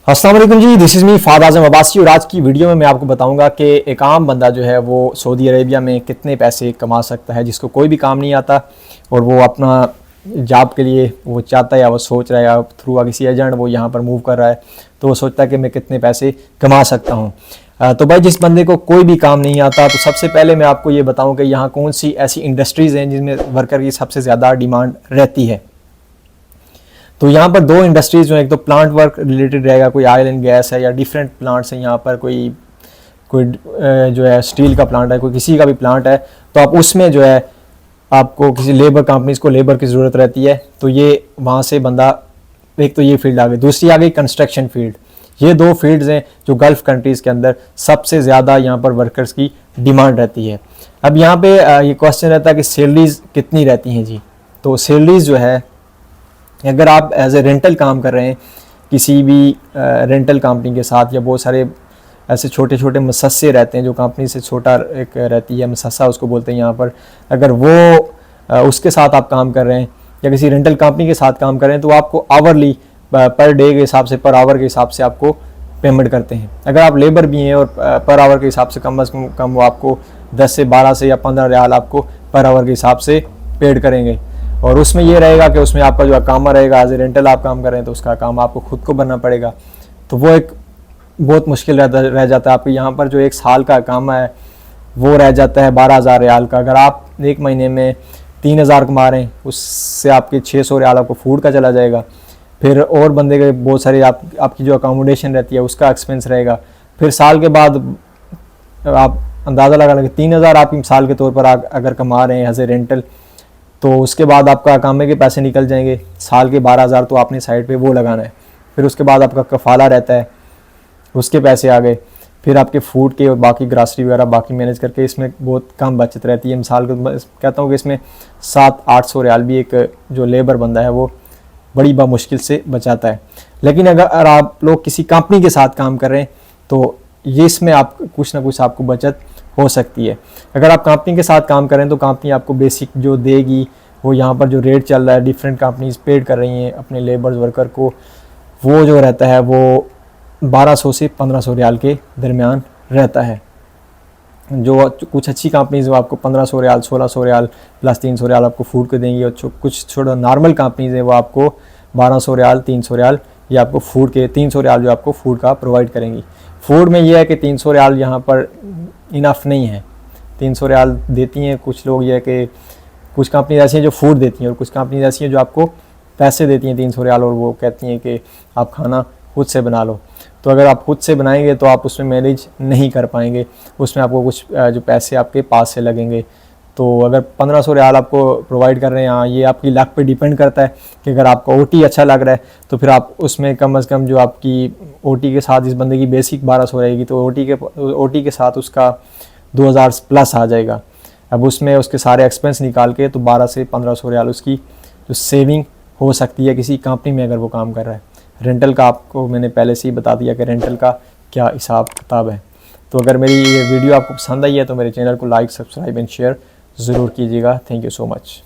अस्सलाम वालेकुम जी, this is me Fahd आज़म अब्बासी। और आज की वीडियो में मैं आपको बताऊंगा कि एक आम बंदा जो है वो सऊदी अरेबिया में कितने पैसे कमा सकता है, जिसको कोई भी काम नहीं आता और वो अपना जॉब के लिए वो चाहता है या वो सोच रहा है या थ्रू किसी एजेंट वो यहाँ पर मूव कर रहा है, तो वो सोचता है कि मैं कितने पैसे कमा सकता हूँ। तो भाई जिस बंदे को कोई भी काम नहीं आता, तो सबसे पहले मैं आपको ये बताऊँ कि यहाँ कौन सी ऐसी इंडस्ट्रीज़ हैं जिनमें वर्कर की सबसे ज़्यादा डिमांड रहती है। तो यहाँ पर दो इंडस्ट्रीज जो है, एक तो प्लांट वर्क रिलेटेड रहेगा, कोई ऑयल एंड गैस है या डिफरेंट प्लांट्स हैं, यहाँ पर कोई कोई जो है स्टील का प्लांट है, कोई किसी का भी प्लांट है, तो आप उसमें जो है आपको किसी लेबर कंपनीज को लेबर की ज़रूरत रहती है। तो ये वहाँ से बंदा, एक तो ये फील्ड आ गई, दूसरी आ गई कंस्ट्रक्शन फील्ड। ये दो फील्ड्स हैं जो गल्फ़ कंट्रीज़ के अंदर सबसे ज़्यादा यहाँ पर वर्कर्स की डिमांड रहती है। अब यहाँ पे ये क्वेश्चन रहता है कि सैलरीज़ कितनी रहती हैं जी। तो सैलरीज़ जो है, अगर आप एज ए रेंटल काम कर रहे हैं किसी भी रेंटल कंपनी के साथ, या बहुत सारे ऐसे छोटे छोटे मसस्से रहते हैं जो कंपनी से छोटा एक रहती है, मसस्सा उसको बोलते हैं यहाँ पर, अगर वो उसके साथ आप काम कर रहे हैं या किसी रेंटल कंपनी के साथ काम कर रहे हैं, तो आपको आवरली पर डे के हिसाब से, पर आवर के हिसाब से आपको पेमेंट करते हैं। अगर आप लेबर भी हैं और पर आवर के हिसाब से कम से कम वो आपको 10 से 12 से या 15 रियाल आपको पर आवर के हिसाब से पेड करेंगे। और उसमें ये रहेगा कि उसमें आपका जो काम रहेगा, एज ए रेंटल आप काम कर रहे हैं तो उसका काम आपको खुद को भरना पड़ेगा। तो वो एक बहुत मुश्किल रह जाता है। आपके यहाँ पर जो एक साल का काम है वो रह जाता है 12,000 रियाल का। अगर आप एक महीने में 3,000 कमा रहे हैं, उससे आपके 600 रियाल आपको फूड का चला जाएगा। फिर और बंदे के बहुत सारे आपकी जो अकोमोडेशन रहती है उसका एक्सपेंस रहेगा। फिर साल के बाद आप अंदाज़ा लगा लेंगे 3,000 आप साल के तौर पर अगर कमा रहे हैं एज ए रेंटल, तो उसके बाद आपका कामे के पैसे निकल जाएंगे। साल के 12,000 तो आपने साइड पे वो लगाना है। फिर उसके बाद आपका कफाला रहता है, उसके पैसे आ गए। फिर आपके फूड के और बाकी ग्रासरी वगैरह बाकी मैनेज करके इसमें बहुत कम बचत रहती है। मिसाल को कहता हूँ कि इसमें 700-800 रियाल भी एक जो लेबर बंदा है वो बड़ी मुश्किल से बचाता है। लेकिन अगर आप लोग किसी कंपनी के साथ काम कर रहे हैं तो ये इसमें आप कुछ ना कुछ आपको बचत हो सकती है। अगर आप कंपनी के साथ काम करें तो कंपनी आपको बेसिक जो देगी, वो यहाँ पर जो रेट चल रहा है, डिफरेंट कंपनीज पेड कर रही हैं अपने लेबर्स वर्कर को, वो जो रहता है वो 1200 से 1500 रियाल के दरमियान रहता है। जो कुछ अच्छी कंपनीज वो आपको 1500 रियाल, 1600 रियाल प्लस 300 रियाल आपको फूड के देंगी, और कुछ छोटा नॉर्मल कंपनीज हैं वो आपको 1200 रियाल, 300 रियाल ये आपको फूड के 300 रियाल जो आपको फूड का प्रोवाइड करेंगी। फूड में ये है कि 300 रियाल यहाँ पर इनफ नहीं है। 300 रियाल देती हैं कुछ लोग, ये है कि कुछ कंपनी ऐसी हैं जो फूड देती हैं और कुछ कंपनी ऐसी हैं जो आपको पैसे देती हैं 300 रियाल, और वो कहती हैं कि आप खाना खुद से बना लो। तो अगर आप खुद से बनाएंगे तो आप उसमें मैनेज नहीं कर पाएंगे, उसमें आपको कुछ जो पैसे आपके पास से लगेंगे। तो अगर 1500 रियाल आपको प्रोवाइड कर रहे हैं, हाँ ये आपकी लक पे डिपेंड करता है कि अगर आपका ओटी अच्छा लग रहा है तो फिर आप उसमें कम से कम जो आपकी ओटी के साथ इस बंदे की बेसिक 1200 रहेगी, तो ओटी के साथ उसका 2000 प्लस आ जाएगा। अब उसमें उसके सारे एक्सपेंस निकाल के तो 12 से 1500 रियाल उसकी जो सेविंग हो सकती है किसी कंपनी में अगर वो काम कर रहा है। रेंटल का आपको मैंने पहले से ही बता दिया कि रेंटल का क्या हिसाब किताब है। तो अगर मेरी ये वीडियो आपको पसंद आई है तो मेरे चैनल को लाइक, सब्सक्राइब एंड शेयर ज़रूर कीजिएगा। Thank you so much.